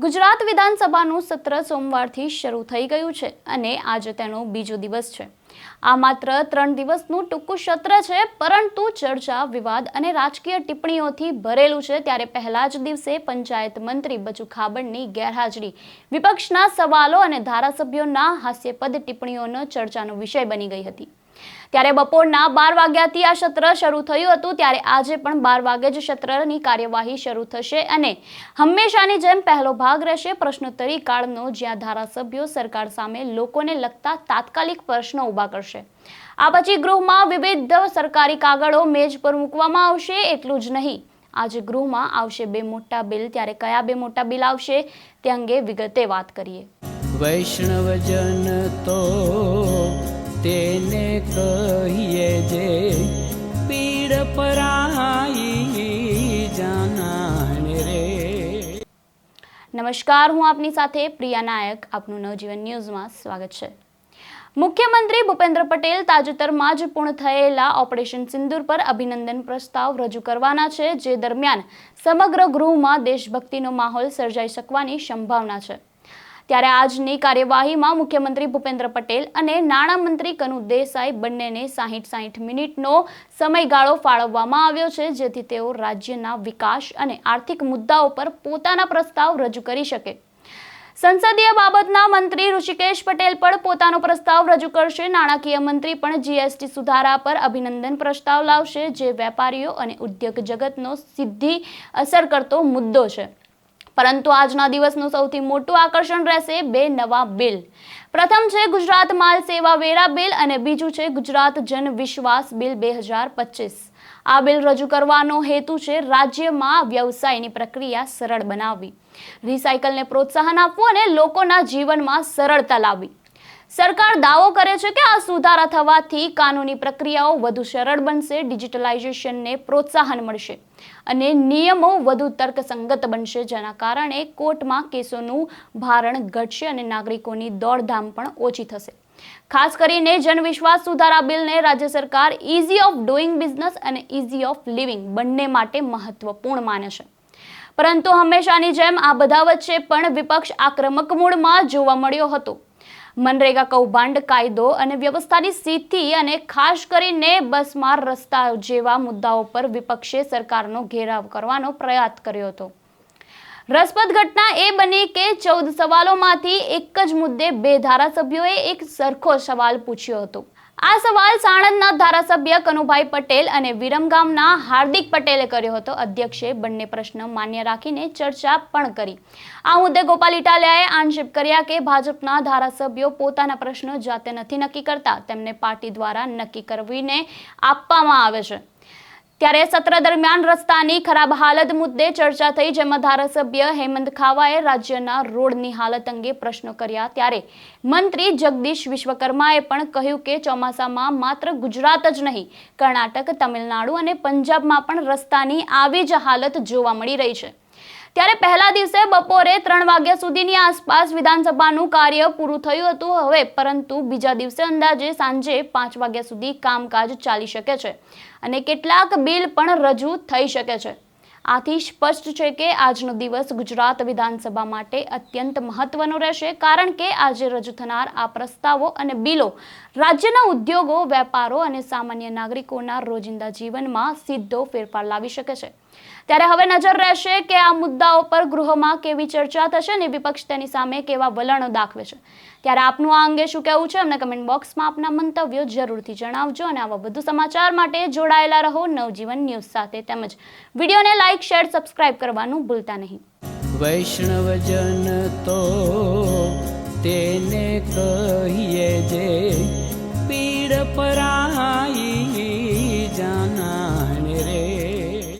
ગુજરાત વિધાનસભાનું સત્ર સોમવારથી શરૂ થઈ ગયું છે અને આજે તેનો બીજો દિવસ છે। આ માત્ર 3 દિવસનું ટૂંકું સત્ર છે, પરંતુ ચર્ચા, વિવાદ અને રાજકીય ટિપ્પણીઓથી ભરેલું છે। ત્યારે પહેલા જ દિવસે પંચાયત મંત્રી બચુ ખાબડની ગેરહાજરી, વિપક્ષના સવાલો અને ધારાસભ્યોના હાસ્યપદ ટિપ્પણીઓનો ચર્ચાનો વિષય બની ગઈ હતી। ત્યારે બપોરના 12 વાગ્યાથી આ સત્ર શરૂ થયું હતું। ત્યારે આજે પણ 12 વાગે જ સત્રની કાર્યવાહી શરૂ થશે અને હંમેશાની જેમ પહેલો ભાગ રહેશે પ્રશ્નોત્તરી કાળનો, જ્યાં ધારાસભ્યો સરકાર સામે લોકોને લગતા તાત્કાલિક પ્રશ્નો ઊભા કરશે। આ પછી ગૃહમાં વિવિધ સરકારી કાગળો મેજ પર મૂકવામાં આવશે। એટલું જ નહીં, આજે ગૃહમાં આવશે 2 મોટા બિલ। ત્યારે કયા 2 મોટા બિલ આવશે તે અંગે વિગતે વાત કરીએ। વૈષ્ણવજન તો તેને કહીએ જે પીડ પરાઈ જાનાને રે। નમસ્કાર, હું આપની સાથે પ્રિયા નાયક, આપનું નવજીવન ન્યૂઝમાં સ્વાગત છે। મુખ્યમંત્રી ભૂપેન્દ્ર પટેલ તાજેતરમાં જ પૂર્ણ થયેલા ઓપરેશન સિંદૂર પર અભિનંદન પ્રસ્તાવ રજૂ કરવાના છે, જે દરમિયાન સમગ્ર ગૃહમાં દેશભક્તિનો માહોલ સર્જાઈ શકવાની સંભાવના છે। ત્યારે આજની કાર્યવાહીમાં મુખ્યમંત્રી ભૂપેન્દ્ર પટેલ અને નાણામંત્રી કનુ દેસાઈ બંનેને 60 મિનિટનો સમયગાળો ફાળવવામાં આવ્યો છે, જેથી તેઓ રાજ્યના વિકાસ અને આર્થિક મુદ્દાઓ પર પોતાના પ્રસ્તાવ રજૂ કરી શકે। સંસદીય બાબતના મંત્રી ઋષિકેશ પટેલ પણ પોતાનો પ્રસ્તાવ રજૂ કરશે। નાણાકીય મંત્રી પણ જીએસટી સુધારા પર અભિનંદન પ્રસ્તાવ લાવશે, જે વેપારીઓ અને ઉદ્યોગ જગતનો સીધી અસર કરતો મુદ્દો છે। પરંતુ આજના દિવસનું સૌથી મોટું આકર્ષણ રહેશે 2 નવા બિલ। પ્રથમ છે ગુજરાત માલ સેવા વેરા બિલ અને બીજું છે ગુજરાત જન વિશ્વાસ બિલ 2025। આ બિલ રજૂ કરવાનો હેતુ છે રાજ્યમાં વ્યવસાયની પ્રક્રિયા સરળ બનાવવી, રિસાયકલને પ્રોત્સાહન આપવું અને લોકોના જીવનમાં સરળતા લાવવી। સરકાર દાવો કરે છે કે આ સુધારા થવાથી કાનૂની પ્રક્રિયાઓ વધુ સરળ બનશે, ડિજિટલાઇઝેશનને પ્રોત્સાહન મળશે અને નિયમો વધુ તર્કસંગત બનશે, જેના કારણે કોર્ટમાં કેસોનું ભારણ ઘટશે અને નાગરિકોની દોડધામ પણ ઓછી થશે। ખાસ કરીને જનવિશ્વાસ સુધારા બિલને રાજ્ય સરકાર ઇઝી ઓફ ડુઇંગ બિઝનેસ અને ઇઝી ઓફ લિવિંગ બંને માટે મહત્વપૂર્ણ માને છે। પરંતુ હંમેશાની જેમ આ બધા વચ્ચે પણ વિપક્ષ આક્રમક મૂડમાં જોવા મળ્યો હતો। મનરેગા કૌભાંડ, કાયદો અને વ્યવસ્થાની સ્થિતિ અને ખાસ કરીને બસમાર રસ્તા જેવા મુદ્દાઓ પર વિપક્ષે સરકારનો ઘેરાવ કરવાનો પ્રયાસ કર્યો હતો। રસપ્રદ ઘટના એ બની કે 14 સવાલોમાંથી એક જ મુદ્દે 2 ધારાસભ્યોએ એક સરખો સવાલ પૂછ્યો હતો। આ સવાલ સાણંદના ધારાસભ્ય કનુભાઈ પટેલ અને વિરમગામના હાર્દિક પટેલે કર્યો હતો। અધ્યક્ષે બંને પ્રશ્ન માન્ય રાખીને ચર્ચા પણ કરી। આ મુદ્દે ગોપાલ ઇટાલિયાએ આક્ષેપ કર્યા કે ભાજપના ધારાસભ્યો પોતાના પ્રશ્નો જાતે નથી નક્કી કરતા, તેમને પાર્ટી દ્વારા નક્કી કરવીને આપવામાં આવે છે। ત્યારે સત્ર દરમિયાન રસ્તાની ખરાબ હાલત મુદ્દે ચર્ચા થઈ, જેમાં ધારાસભ્ય હેમંત ખાવાએ રાજ્યના રોડની હાલત અંગે પ્રશ્નો કર્યા। ત્યારે મંત્રી જગદીશ વિશ્વકર્માએ પણ કહ્યું કે ચોમાસામાં માત્ર ગુજરાત જ નહીં, કર્ણાટક, તમિલનાડુ અને પંજાબમાં પણ રસ્તાની આવી જ હાલત જોવા મળી રહી છે। ત્યારે પહેલા દિવસે બપોરે 3 વાગ્યા સુધીની આસપાસ વિધાનસભાનું કાર્ય પૂરું થયું હતું, પરંતુ બીજા દિવસે અંદાજે સાંજે 5 વાગ્યા સુધી કામકાજ ચાલી શકે છે અને કેટલાક બિલ પણ રજૂ થઈ શકે છે। આથી સ્પષ્ટ છે કે આજનો દિવસ ગુજરાત વિધાનસભા માટે અત્યંત મહત્વનો રહેશે, કારણ કે આજે રજૂ થનાર આ પ્રસ્તાવો અને બિલો રાજ્યના ઉદ્યોગો, વેપારો અને સામાન્ય નાગરિકોના રોજિંદા જીવનમાં સીધો ફેરફાર લાવી શકે છે। ત્યારે હવે નજર રહેશે કે આ મુદ્દાઓ પર ગૃહમાં કેવી ચર્ચા થશે અને વિપક્ષ તેની સામે કેવા વલણો દાખવે છે। ત્યારે આપનું આ અંગે શું કહેવું છે, અમને કમેન્ટ બોક્સમાં આપના મંતવ્યો જરૂરથી જણાવજો અને આવા વધુ સમાચાર માટે જોડાયેલા રહો નવજીવન ન્યૂઝ સાથે, તેમજ વિડીયોને લાઈક, શેર, સબસ્ક્રાઇબ કરવાનું ભૂલતા નહીં। વૈષ્ણવજન તો તેને કહીએ જે પીડ પરાઈ